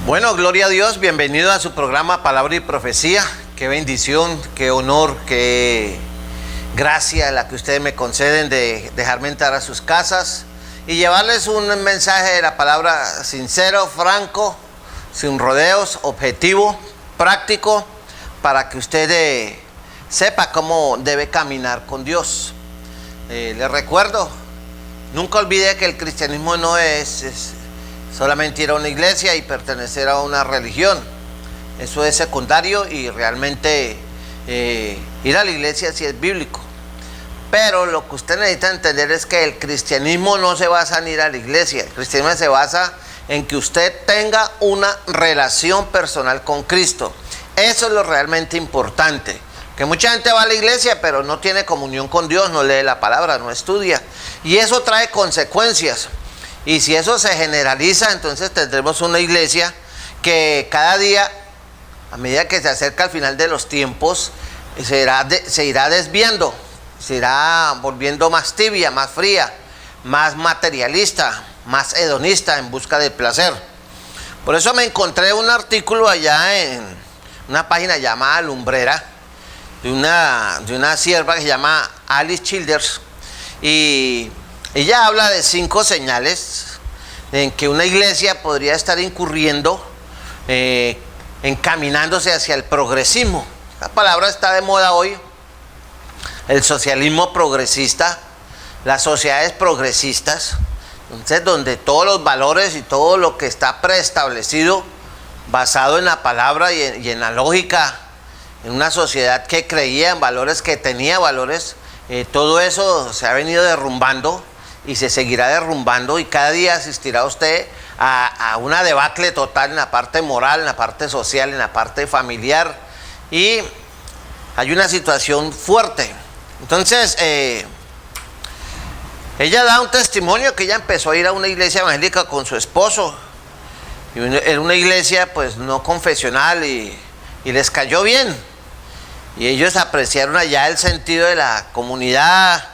Bueno, gloria a Dios, bienvenido a su programa Palabra y Profecía. Qué bendición, qué honor, qué gracia la que ustedes me conceden de dejarme entrar a sus casas y llevarles un mensaje de la palabra sincero, franco, sin rodeos, objetivo, práctico, para que usted sepa cómo debe caminar con Dios. Les recuerdo, nunca olvide que el cristianismo no es solamente ir a una iglesia y pertenecer a una religión. Eso es secundario y realmente ir a la iglesia sí es bíblico. Pero lo que usted necesita entender es que el cristianismo no se basa en ir a la iglesia. El cristianismo se basa en que usted tenga una relación personal con Cristo. Eso es lo realmente importante. Que mucha gente va a la iglesia pero no tiene comunión con Dios, no lee la palabra, no estudia. Y eso trae consecuencias. Y si eso se generaliza, entonces tendremos una iglesia que cada día, a medida que se acerca al final de los tiempos, se irá desviando, se irá volviendo más tibia, más fría, más materialista, más hedonista en busca del placer. Por eso me encontré un artículo allá en una página llamada Lumbrera, de una sierva que se llama Alice Childers, y ella habla de 5 señales en que una iglesia podría estar incurriendo, encaminándose hacia el progresismo. La palabra está de moda hoy, el socialismo progresista, las sociedades progresistas, entonces donde todos los valores y todo lo que está preestablecido, basado en la palabra y en la lógica, en una sociedad que creía en valores, que tenía valores, todo eso se ha venido derrumbando y se seguirá derrumbando, y cada día asistirá usted a una debacle total en la parte moral, en la parte social, en la parte familiar, y hay una situación fuerte. Entonces, ella da un testimonio que ella empezó a ir a una iglesia evangélica con su esposo, y era una iglesia pues no confesional, y les cayó bien, y ellos apreciaron allá el sentido de la comunidad.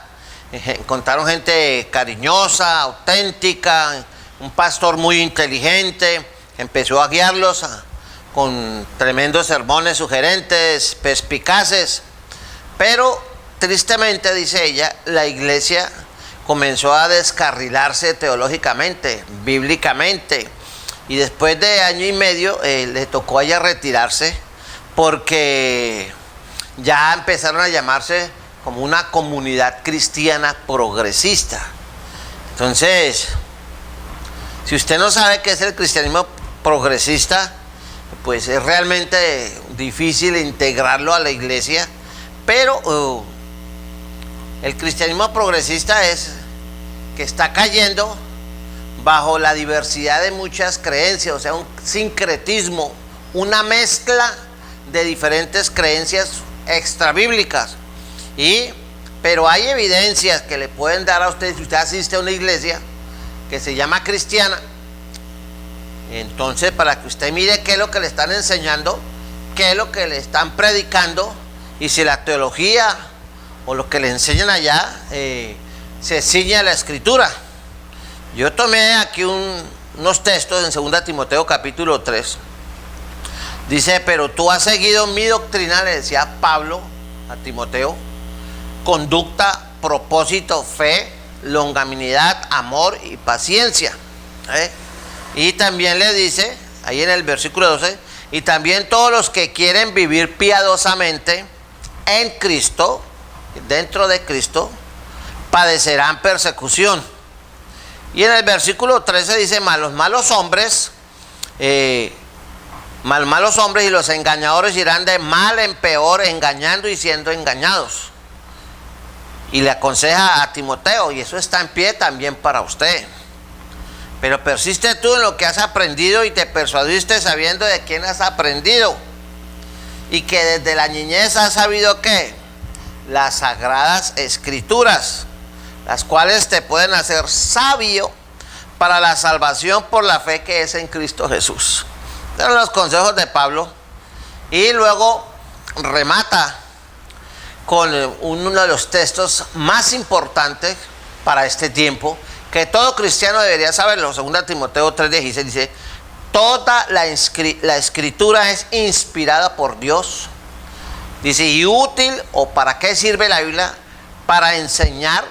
Encontraron gente cariñosa, auténtica, un pastor muy inteligente, empezó a guiarlos con tremendos sermones sugerentes, perspicaces, pero tristemente, dice ella, la iglesia comenzó a descarrilarse teológicamente, bíblicamente, y después de año y medio le tocó a ella retirarse porque ya empezaron a llamarse como una comunidad cristiana progresista. Entonces, si usted no sabe qué es el cristianismo progresista, pues es realmente difícil integrarlo a la iglesia, pero el cristianismo progresista es que está cayendo bajo la diversidad de muchas creencias, o sea, un sincretismo, una mezcla de diferentes creencias extrabíblicas. Pero hay evidencias que le pueden dar a usted, si usted asiste a una iglesia que se llama cristiana, entonces para que usted mire qué es lo que le están enseñando, qué es lo que le están predicando, y si la teología o lo que le enseñan allá se ciñe a la escritura. Yo tomé aquí unos textos en 2 Timoteo capítulo 3. Dice: pero tú has seguido mi doctrina, le decía Pablo a Timoteo, conducta, propósito, fe, longanimidad, amor y paciencia. Y también le dice, ahí en el versículo 12, y también todos los que quieren vivir piadosamente en Cristo, dentro de Cristo, padecerán persecución. Y en el versículo 13 dice: malos hombres y los engañadores irán de mal en peor, engañando y siendo engañados. Y le aconseja a Timoteo, y eso está en pie también para usted: pero persiste tú en lo que has aprendido y te persuadiste sabiendo de quién has aprendido, y que desde la niñez has sabido que las sagradas escrituras, las cuales te pueden hacer sabio para la salvación por la fe que es en Cristo Jesús. Eran los consejos de Pablo, y luego remata con uno de los textos más importantes para este tiempo, que todo cristiano debería saberlo. 2 Timoteo 3:16 dice: toda la escritura es inspirada por Dios. Dice, y útil, o para qué sirve la Biblia, para enseñar,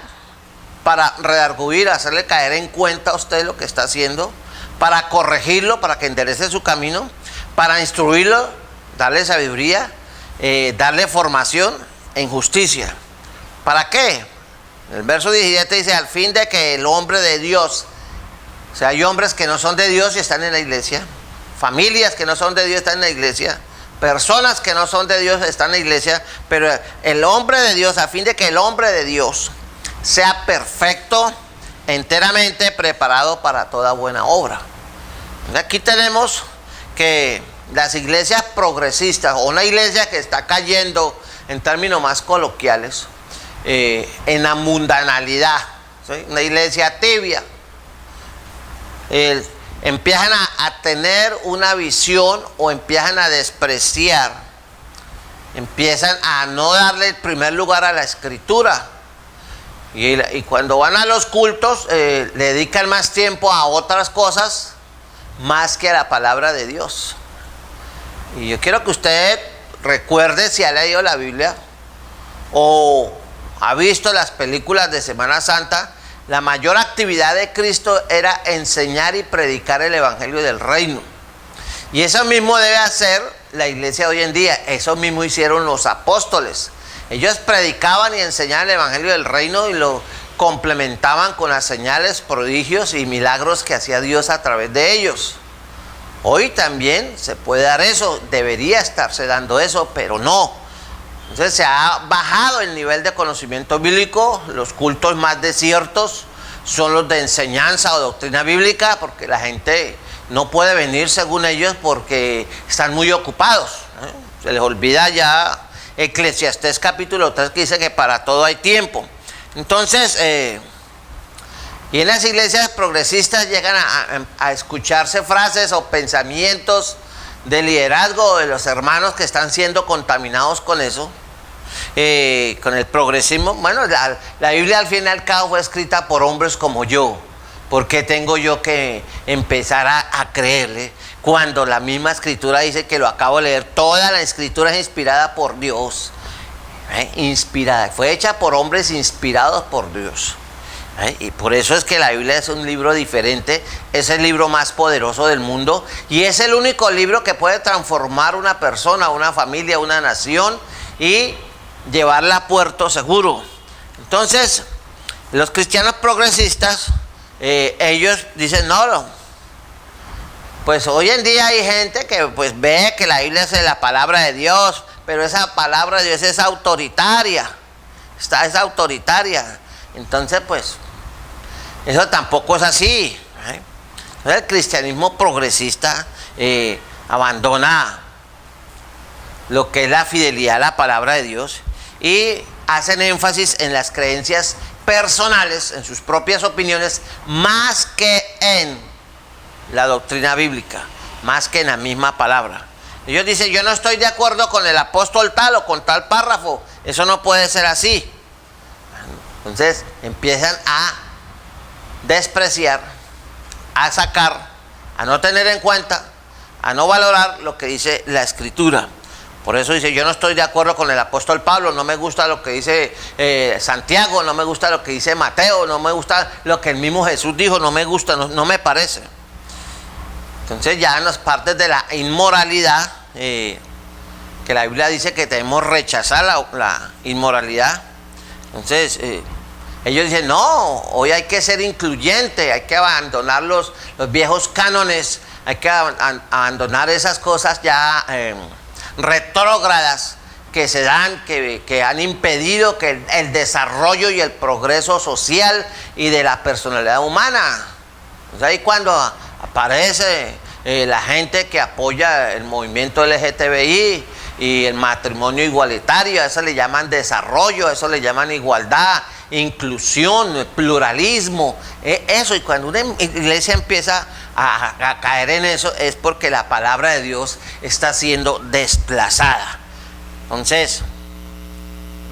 para redarguir, hacerle caer en cuenta a usted lo que está haciendo, para corregirlo, para que enderece su camino, para instruirlo, darle sabiduría, darle formación en justicia. ¿Para qué? El verso 17 dice, al fin de que el hombre de Dios, o sea, hay hombres que no son de Dios y están en la iglesia, familias que no son de Dios están en la iglesia, personas que no son de Dios están en la iglesia, pero el hombre de Dios, a fin de que el hombre de Dios sea perfecto, enteramente preparado para toda buena obra. Aquí tenemos que las iglesias progresistas, o una iglesia que está cayendo, en términos más coloquiales, en la mundanalidad, ¿sí? Una iglesia tibia, empiezan a tener una visión o empiezan a despreciar, empiezan a no darle el primer lugar a la escritura, y cuando van a los cultos le dedican más tiempo a otras cosas más que a la palabra de Dios. Y yo quiero que usted recuerde, si ha leído la Biblia o ha visto las películas de Semana Santa, la mayor actividad de Cristo era enseñar y predicar el evangelio del reino. Y eso mismo debe hacer la iglesia hoy en día. Eso mismo hicieron los apóstoles. Ellos predicaban y enseñaban el evangelio del reino y lo complementaban con las señales, prodigios y milagros que hacía Dios a través de ellos. Hoy también se puede dar eso, debería estarse dando eso, pero no. Entonces se ha bajado el nivel de conocimiento bíblico. Los cultos más desiertos son los de enseñanza o doctrina bíblica, porque la gente no puede venir según ellos porque están muy ocupados, ¿eh? Se les olvida ya Eclesiastés capítulo 3 que dice que para todo hay tiempo. Entonces, y en las iglesias progresistas llegan a escucharse frases o pensamientos de liderazgo de los hermanos que están siendo contaminados con eso, con el progresismo. Bueno, la Biblia al fin y al cabo fue escrita por hombres como yo. ¿Por qué tengo yo que empezar a creerle cuando la misma escritura dice, que lo acabo de leer, toda la escritura es inspirada por Dios? Inspirada, fue hecha por hombres inspirados por Dios. Y por eso es que la Biblia es un libro diferente, es el libro más poderoso del mundo y es el único libro que puede transformar una persona, una familia, una nación y llevarla a puerto seguro. Entonces, los cristianos progresistas, ellos dicen, no, pues hoy en día hay gente que pues ve que la Biblia es la palabra de Dios, pero esa palabra de Dios es autoritaria, es autoritaria. Entonces, pues, eso tampoco es así. El cristianismo progresista abandona lo que es la fidelidad a la palabra de Dios y hacen énfasis en las creencias personales, en sus propias opiniones, más que en la doctrina bíblica, más que en la misma palabra. Ellos dicen, yo no estoy de acuerdo con el apóstol tal o con tal párrafo, eso no puede ser así. Entonces empiezan a despreciar, a sacar, a no tener en cuenta, a no valorar lo que dice la escritura. Por eso dice, yo no estoy de acuerdo con el apóstol Pablo, no me gusta lo que dice Santiago, no me gusta lo que dice Mateo, no me gusta lo que el mismo Jesús dijo, no me gusta, no me parece. Entonces ya en las partes de la inmoralidad, que la Biblia dice que debemos rechazar la inmoralidad. Entonces ellos dicen, no, hoy hay que ser incluyente, hay que abandonar los viejos cánones, hay que abandonar esas cosas ya retrógradas que se dan, que han impedido que el desarrollo y el progreso social y de la personalidad humana. Entonces ahí cuando aparece la gente que apoya el movimiento LGTBI y el matrimonio igualitario, a eso le llaman desarrollo, a eso le llaman igualdad, inclusión, pluralismo, eso. Y cuando una iglesia empieza a caer en eso es porque la palabra de Dios está siendo desplazada. Entonces,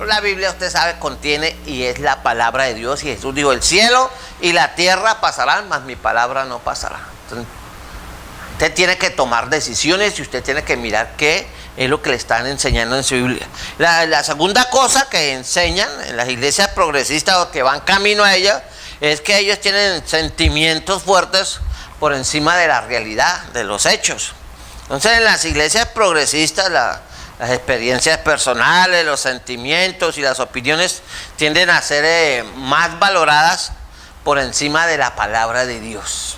la Biblia, usted sabe, contiene y es la palabra de Dios, y Jesús dijo, el cielo y la tierra pasarán, mas mi palabra no pasará. Entonces, Usted tiene que tomar decisiones y usted tiene que mirar qué es lo que le están enseñando en su Biblia. La segunda cosa que enseñan en las iglesias progresistas o que van camino a ellas es que ellos tienen sentimientos fuertes por encima de la realidad, de los hechos. Entonces en las iglesias progresistas las experiencias personales, los sentimientos y las opiniones tienden a ser más valoradas por encima de la palabra de Dios.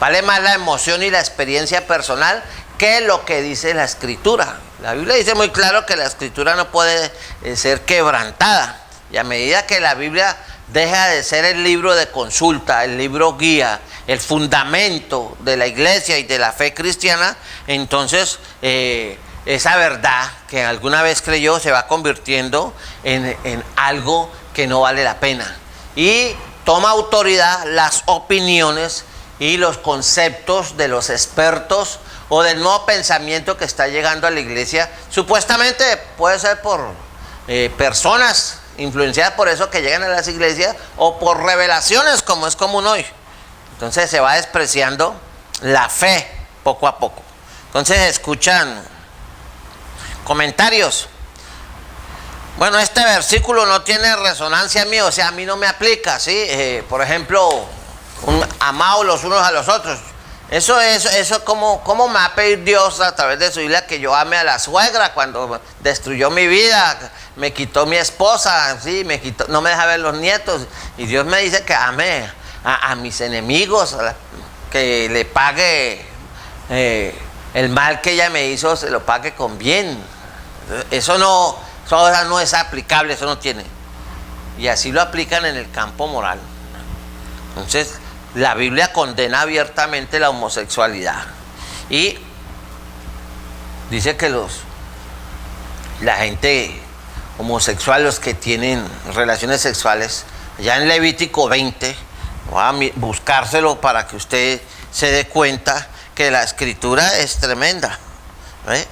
Vale más la emoción y la experiencia personal que lo que dice la Escritura. La Biblia dice muy claro que la Escritura no puede ser quebrantada. Y a medida que la Biblia deja de ser el libro de consulta, el libro guía, el fundamento de la iglesia y de la fe cristiana, entonces esa verdad que alguna vez creyó se va convirtiendo en algo que no vale la pena. Y toma autoridad las opiniones y los conceptos de los expertos o del nuevo pensamiento que está llegando a la iglesia. Supuestamente puede ser por personas influenciadas por eso que llegan a las iglesias o por revelaciones como es común hoy. Entonces se va despreciando la fe poco a poco. Entonces escuchan comentarios. Bueno, este versículo no tiene resonancia en mí, o sea, a mí no me aplica, ¿sí? Por ejemplo, amaos los unos a los otros. Eso ¿cómo me va a pedir Dios a través de su Biblia que yo ame a la suegra cuando destruyó mi vida, me quitó mi esposa, ¿sí? No me deja ver los nietos? Y Dios me dice que ame a mis enemigos, que le pague el mal que ella me hizo, se lo pague con bien. Eso no es aplicable, eso no tiene. Y así lo aplican en el campo moral. Entonces, la Biblia condena abiertamente la homosexualidad y dice que la gente homosexual, los que tienen relaciones sexuales, ya en Levítico 20, voy a buscárselo para que usted se dé cuenta que la escritura es tremenda.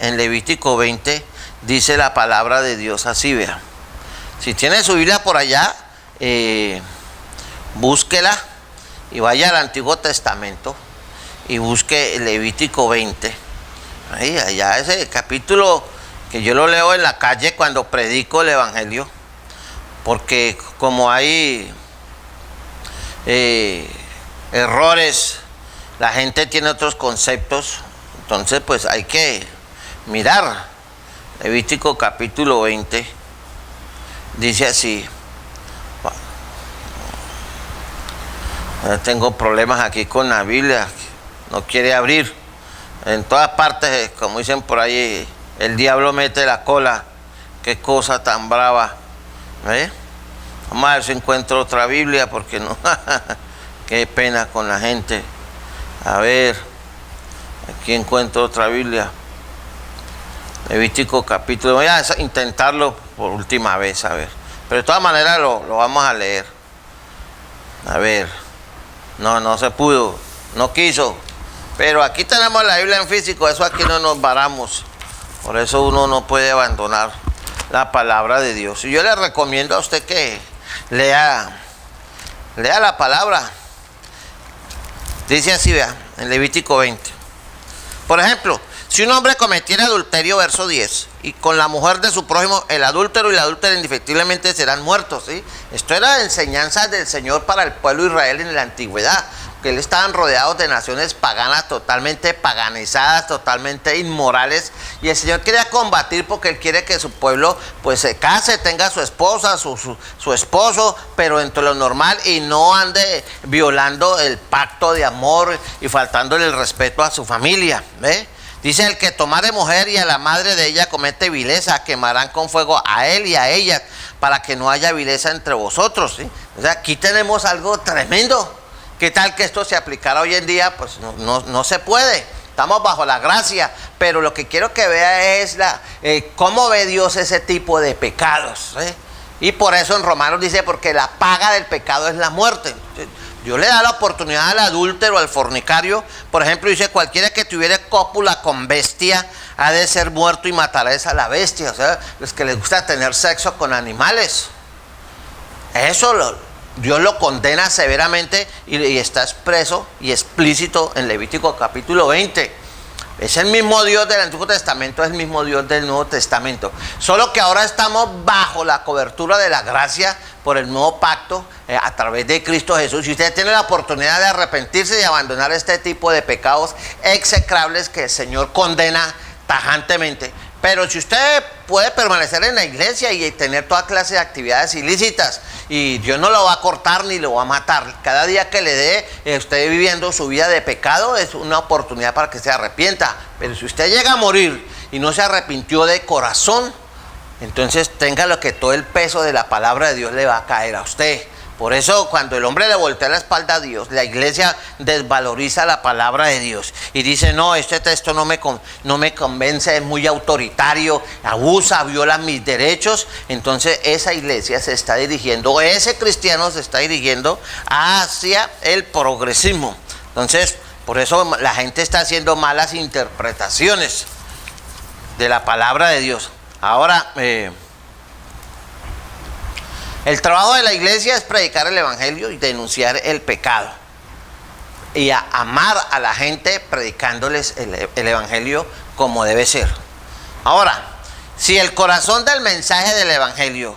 En Levítico 20 dice la palabra de Dios así, vea. Si tiene su Biblia por allá, búsquela y vaya al Antiguo Testamento y busque Levítico 20. Allá ese capítulo que yo lo leo en la calle cuando predico el Evangelio, porque como hay errores, la gente tiene otros conceptos, entonces pues hay que mirar. Levítico capítulo 20 dice así. Tengo problemas aquí con la Biblia, no quiere abrir. En todas partes, como dicen por ahí, el diablo mete la cola. Qué cosa tan brava. Vamos a ver si encuentro otra Biblia, porque no. Qué pena con la gente. A ver, aquí encuentro otra Biblia. Levítico capítulo. Voy a intentarlo por última vez, a ver. Pero de todas maneras lo vamos a leer. A ver. No se pudo, no quiso. Pero aquí tenemos la Biblia en físico, eso aquí no nos varamos. Por eso uno no puede abandonar la palabra de Dios. Y yo le recomiendo a usted que lea la palabra. Dice así, vea, en Levítico 20. Por ejemplo, si un hombre cometiera adulterio, verso 10, y con la mujer de su prójimo, el adúltero y la adúltera indefectiblemente serán muertos, ¿sí? Esto era enseñanza del Señor para el pueblo de Israel en la antigüedad, que él estaban rodeados de naciones paganas, totalmente paganizadas, totalmente inmorales, y el Señor quería combatir porque él quiere que su pueblo pues se case, tenga su esposa, su esposo, pero dentro de lo normal, y no ande violando el pacto de amor y faltándole el respeto a su familia, ¿ve? Dice: el que tomare mujer y a la madre de ella comete vileza, quemarán con fuego a él y a ella, para que no haya vileza entre vosotros, ¿sí? O sea, aquí tenemos algo tremendo. ¿Qué tal que esto se aplicara hoy en día? Pues no se puede. Estamos bajo la gracia, pero lo que quiero que vea es cómo ve Dios ese tipo de pecados, ¿sí? Y por eso en Romanos dice: porque la paga del pecado es la muerte. Dios le da la oportunidad al adúltero, al fornicario. Por ejemplo, dice: cualquiera que tuviera cópula con bestia ha de ser muerto y matará a la bestia. O sea, los que les gusta tener sexo con animales. Eso Dios lo condena severamente y está expreso y explícito en Levítico capítulo 20. Es el mismo Dios del Antiguo Testamento, es el mismo Dios del Nuevo Testamento. Solo que ahora estamos bajo la cobertura de la gracia por el nuevo pacto a través de Cristo Jesús. Y usted tiene la oportunidad de arrepentirse y abandonar este tipo de pecados execrables que el Señor condena tajantemente. Pero si usted puede permanecer en la iglesia y tener toda clase de actividades ilícitas, y Dios no lo va a cortar ni lo va a matar, cada día que le dé usted viviendo su vida de pecado es una oportunidad para que se arrepienta. Pero si usted llega a morir y no se arrepintió de corazón, entonces téngalo que todo el peso de la palabra de Dios le va a caer a usted. Por eso cuando el hombre le voltea la espalda a Dios, la iglesia desvaloriza la palabra de Dios y dice, no, este texto no me convence, es muy autoritario, abusa, viola mis derechos. Entonces esa iglesia se está dirigiendo, ese cristiano se está dirigiendo hacia el progresismo. Entonces, por eso la gente está haciendo malas interpretaciones de la palabra de Dios. Ahora, el trabajo de la iglesia es predicar el evangelio y denunciar el pecado y amar a la gente predicándoles el evangelio como debe ser. Ahora, si el corazón del mensaje del evangelio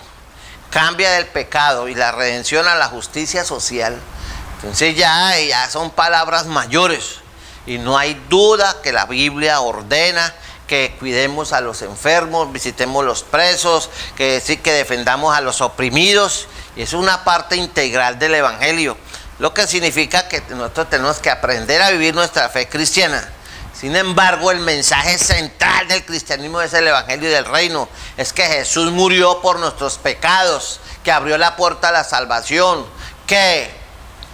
cambia del pecado y la redención a la justicia social, entonces ya son palabras mayores y no hay duda que la Biblia ordena que cuidemos a los enfermos, visitemos los presos, que sí, que defendamos a los oprimidos, y es una parte integral del evangelio, lo que significa que nosotros tenemos que aprender a vivir nuestra fe cristiana. Sin embargo, el mensaje central del cristianismo es el evangelio del reino, es que Jesús murió por nuestros pecados, que abrió la puerta a la salvación, que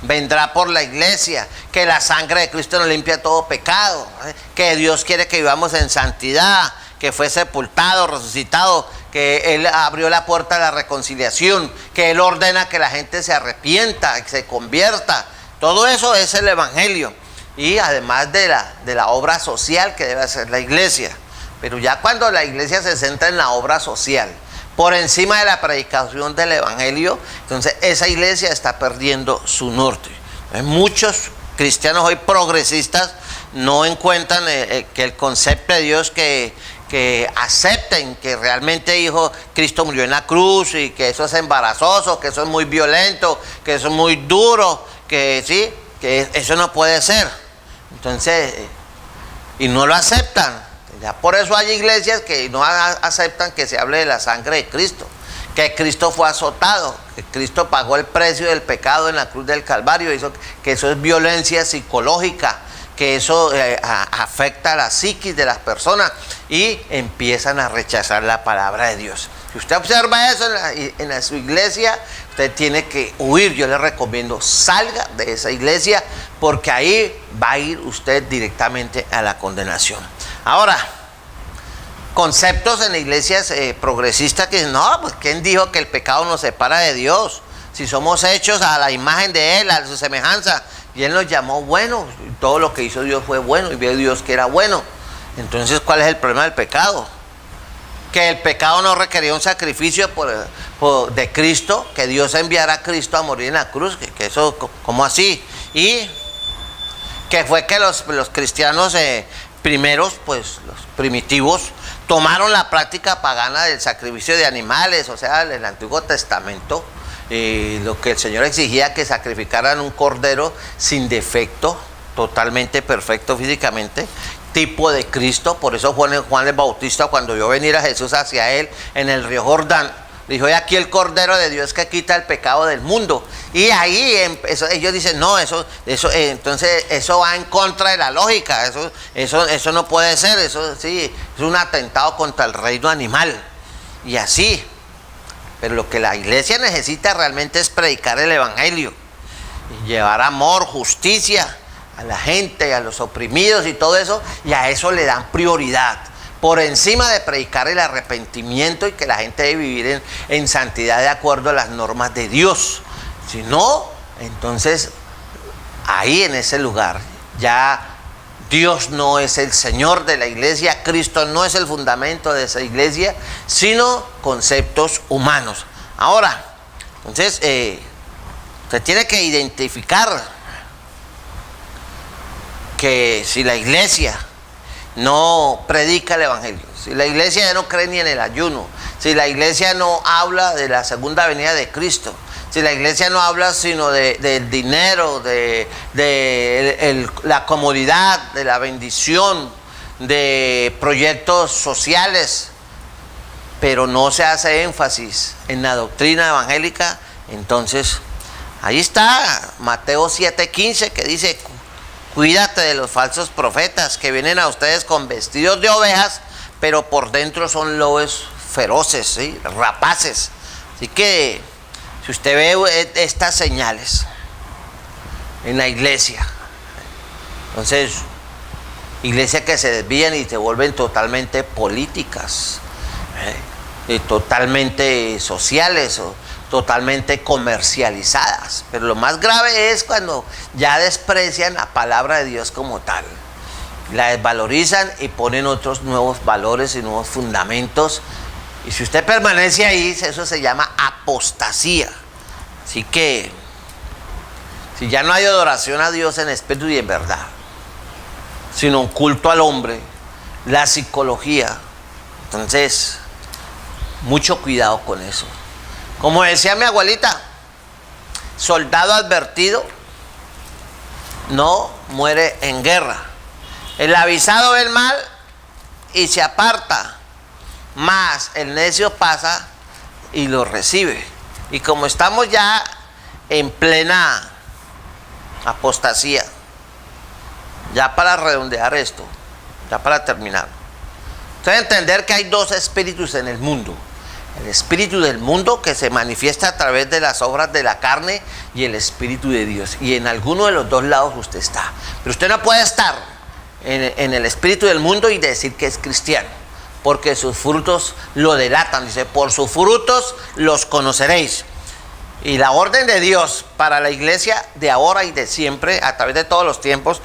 vendrá por la iglesia, que la sangre de Cristo nos limpia todo pecado, que Dios quiere que vivamos en santidad, que fue sepultado, resucitado, que Él abrió la puerta a la reconciliación, que Él ordena que la gente se arrepienta, que se convierta. Todo eso es el evangelio, y además de la obra social que debe hacer la iglesia. Pero ya cuando la iglesia se centra en la obra social por encima de la predicación del evangelio, entonces esa iglesia está perdiendo su norte. Muchos cristianos hoy progresistas no encuentran que el concepto de Dios, que acepten que realmente Cristo murió en la cruz, y que eso es embarazoso, que eso es muy violento, que eso es muy duro, que sí, que eso no puede ser. Entonces, y no lo aceptan. Ya por eso hay iglesias que no aceptan que se hable de la sangre de Cristo, que Cristo fue azotado, que Cristo pagó el precio del pecado en la cruz del Calvario, que eso es violencia psicológica, que eso afecta a la psiquis de las personas, y empiezan a rechazar la palabra de Dios. Si usted observa eso en su iglesia, usted tiene que huir. Yo le recomiendo, salga de esa iglesia, porque ahí va a ir usted directamente a la condenación. Ahora, conceptos en iglesias progresistas que dicen, no, pues ¿quién dijo que el pecado nos separa de Dios? Si somos hechos a la imagen de Él, a su semejanza, y Él nos llamó buenos, todo lo que hizo Dios fue bueno, y vio Dios que era bueno. Entonces, ¿cuál es el problema del pecado? Que el pecado no requería un sacrificio de Cristo, que Dios enviara a Cristo a morir en la cruz, que eso, ¿cómo así? Y que fue que los cristianos primeros, pues los primitivos, tomaron la práctica pagana del sacrificio de animales, o sea, en el Antiguo Testamento, lo que el Señor exigía, que sacrificaran un cordero sin defecto, totalmente perfecto físicamente, tipo de Cristo. Por eso Juan el Bautista, cuando vio venir a Jesús hacia él en el río Jordán, dijo, he aquí el Cordero de Dios que quita el pecado del mundo. Y ahí ellos dicen, no, entonces eso va en contra de la lógica, eso no puede ser, eso sí, es un atentado contra el reino animal. Y así, pero lo que la iglesia necesita realmente es predicar el evangelio, y llevar amor, justicia a la gente, a los oprimidos y todo eso, y a eso le dan prioridad, por encima de predicar el arrepentimiento y que la gente debe vivir en santidad de acuerdo a las normas de Dios. Si no, entonces ahí en ese lugar ya Dios no es el Señor de la iglesia, Cristo no es el fundamento de esa iglesia, sino conceptos humanos. Ahora, entonces, Usted tiene que identificar que si la iglesia no predica el evangelio, si la iglesia ya no cree ni en el ayuno, si la iglesia no habla de la segunda venida de Cristo, si la iglesia no habla sino del dinero, de la comodidad, de la bendición, de proyectos sociales, pero no se hace énfasis en la doctrina evangélica, entonces ahí está Mateo 7:15 que dice: cuídate de los falsos profetas que vienen a ustedes con vestidos de ovejas, pero por dentro son lobos feroces, ¿sí? Rapaces. Así que si usted ve estas señales en la iglesia, entonces iglesias que se desvían y se vuelven totalmente políticas, totalmente sociales o totalmente comercializadas. Pero lo más grave es cuando ya desprecian la palabra de Dios como tal, la desvalorizan y ponen otros nuevos valores y nuevos fundamentos. Y si usted permanece ahí, eso se llama apostasía. Así que si ya no hay adoración a Dios en espíritu y en verdad, sino un culto al hombre, la psicología, entonces mucho cuidado con eso. Como decía mi abuelita, soldado advertido no muere en guerra. El avisado ve el mal y se aparta, mas el necio pasa y lo recibe. Y como estamos ya en plena apostasía, ya para redondear esto, ya para terminar, usted debe entender que hay dos espíritus en el mundo. El espíritu del mundo, que se manifiesta a través de las obras de la carne, y el espíritu de Dios. Y en alguno de los dos lados usted está. Pero usted no puede estar en el espíritu del mundo y decir que es cristiano, porque sus frutos lo delatan. Dice: por sus frutos los conoceréis. Y la orden de Dios para la iglesia de ahora y de siempre, a través de todos los tiempos,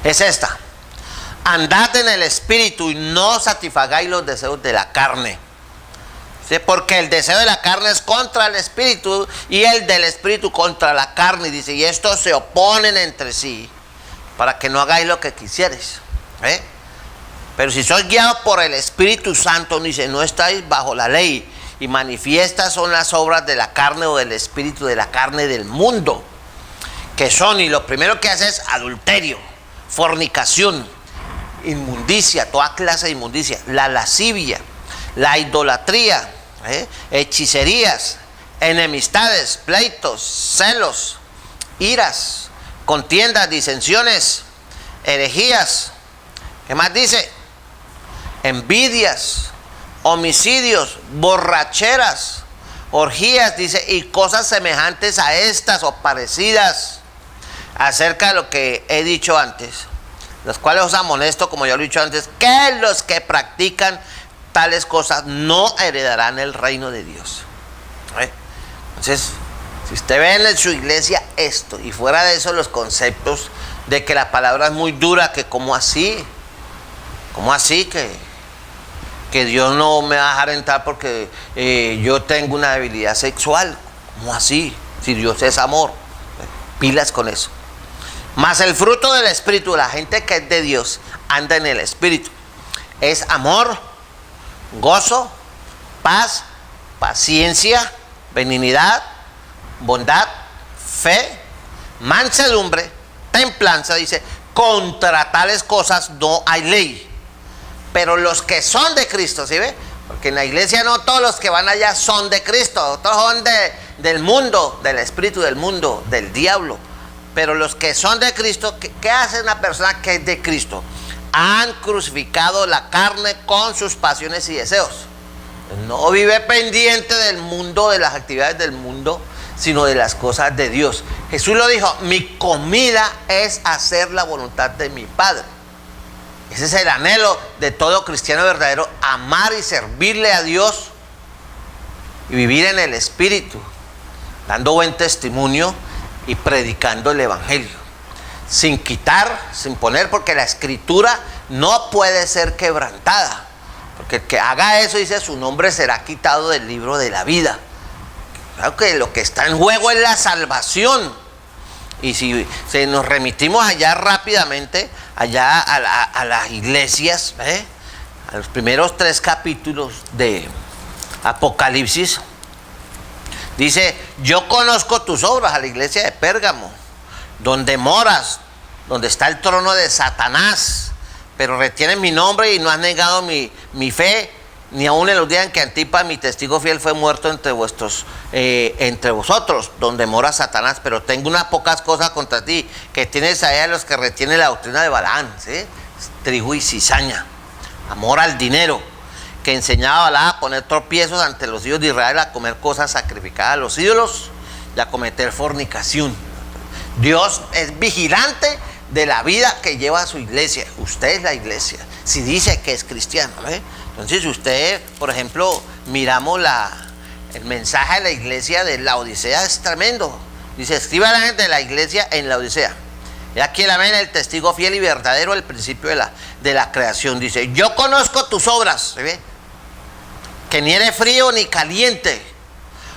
es esta: andad en el espíritu y no satisfagáis los deseos de la carne. ¿Sí? Porque el deseo de la carne es contra el espíritu y el del espíritu contra la carne. Dice: y estos se oponen entre sí para que no hagáis lo que quisierais. Pero si sois guiados por el Espíritu Santo, dice, no estáis bajo la ley. Y manifiestas son las obras de la carne o del espíritu de la carne del mundo, que son, y lo primero que hace es adulterio, fornicación, inmundicia, toda clase de inmundicia, la lascivia, la idolatría, hechicerías, enemistades, pleitos, celos, iras, contiendas, disensiones, herejías. ¿Qué más dice? Envidias, homicidios, borracheras, orgías, dice, y cosas semejantes a estas o parecidas, acerca de lo que he dicho antes, los cuales os amonesto, como ya lo he dicho antes, que los que practican tales cosas no heredarán el reino de Dios. Entonces, si usted ve en su iglesia esto, y fuera de eso los conceptos de que la palabra es muy dura, que como así que Dios no me va a dejar entrar porque yo tengo una debilidad sexual, ¿cómo así? Si Dios es amor, pilas con eso. Mas el fruto del Espíritu, la gente que es de Dios, anda en el Espíritu, es amor, gozo, paz, paciencia, benignidad, bondad, fe, mansedumbre, templanza. Dice: contra tales cosas no hay ley. Pero los que son de Cristo, ¿sí ve? Porque en la iglesia no todos los que van allá son de Cristo, otros son del mundo, del espíritu del mundo, del diablo. Pero los que son de Cristo, ¿qué hace una persona que es de Cristo? Han crucificado la carne con sus pasiones y deseos. No vive pendiente del mundo, de las actividades del mundo, sino de las cosas de Dios. Jesús lo dijo: mi comida es hacer la voluntad de mi Padre. Ese es el anhelo de todo cristiano verdadero: amar y servirle a Dios y vivir en el Espíritu, dando buen testimonio y predicando el Evangelio, sin quitar, sin poner, porque la Escritura no puede ser quebrantada, porque el que haga eso, dice, su nombre será quitado del libro de la vida. Claro que lo que está en juego es la salvación. Y si nos remitimos allá rápidamente, allá a las iglesias, a los primeros 3 capítulos de Apocalipsis, dice: yo conozco tus obras, a la iglesia de Pérgamo, donde moras, donde está el trono de Satanás, pero retienes mi nombre y no has negado mi fe, ni aun en los días en que Antipas, mi testigo fiel, fue muerto entre vosotros, donde mora Satanás. Pero tengo unas pocas cosas contra ti, que tienes allá los que retienen la doctrina de Balaam, ¿sí? Trigo y cizaña, amor al dinero, que enseñaba a Balaam a poner tropiezos ante los hijos de Israel, a comer cosas sacrificadas a los ídolos y a cometer fornicación. Dios es vigilante de la vida que lleva a su iglesia. Usted es la iglesia, si dice que es cristiano, Entonces, si usted, por ejemplo, miramos el mensaje de la iglesia de Laodicea, es tremendo. Dice: escriba a la gente de la iglesia en Laodicea. Y aquí el amén, el testigo fiel y verdadero, el principio de la creación. Dice: yo conozco tus obras, que ni eres frío ni caliente.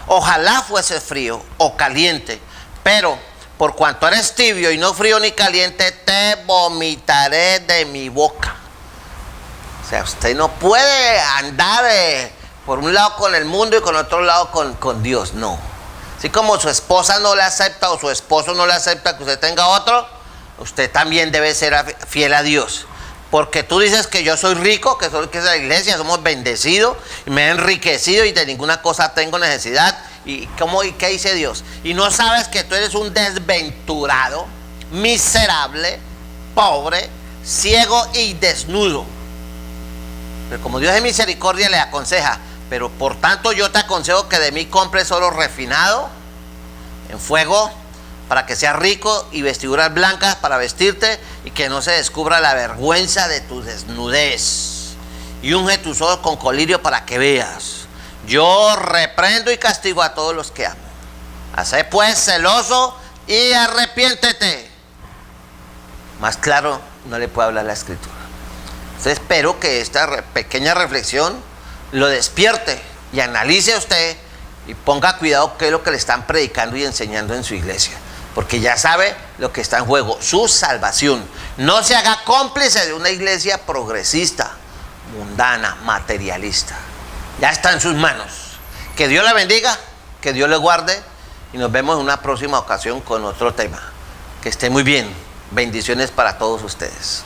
Ojalá fuese frío o caliente, pero por cuanto eres tibio y no frío ni caliente, te vomitaré de mi boca. O sea, usted no puede andar por un lado con el mundo y con otro lado con Dios, no. Así como su esposa no le acepta o su esposo no le acepta que usted tenga otro, usted también debe ser fiel a Dios. Porque tú dices que yo soy rico, que soy que es la iglesia, somos bendecidos, y me he enriquecido y de ninguna cosa tengo necesidad. ¿Y qué dice Dios? Y no sabes que tú eres un desventurado, miserable, pobre, ciego y desnudo. Pero como Dios es misericordia, le aconseja: pero por tanto yo te aconsejo que de mí compres oro refinado en fuego, para que seas rico, y vestiduras blancas para vestirte, y que no se descubra la vergüenza de tu desnudez. Y unge tus ojos con colirio para que veas. Yo reprendo y castigo a todos los que amo. Hacé pues celoso y arrepiéntete. Más claro no le puede hablar la escritura. Entonces espero que esta pequeña reflexión lo despierte y analice usted y ponga cuidado qué es lo que le están predicando y enseñando en su iglesia, porque ya sabe lo que está en juego, su salvación. No se haga cómplice de una iglesia progresista, mundana, materialista. Ya está en sus manos. Que Dios la bendiga, que Dios le guarde, y nos vemos en una próxima ocasión con otro tema. Que esté muy bien. Bendiciones para todos ustedes.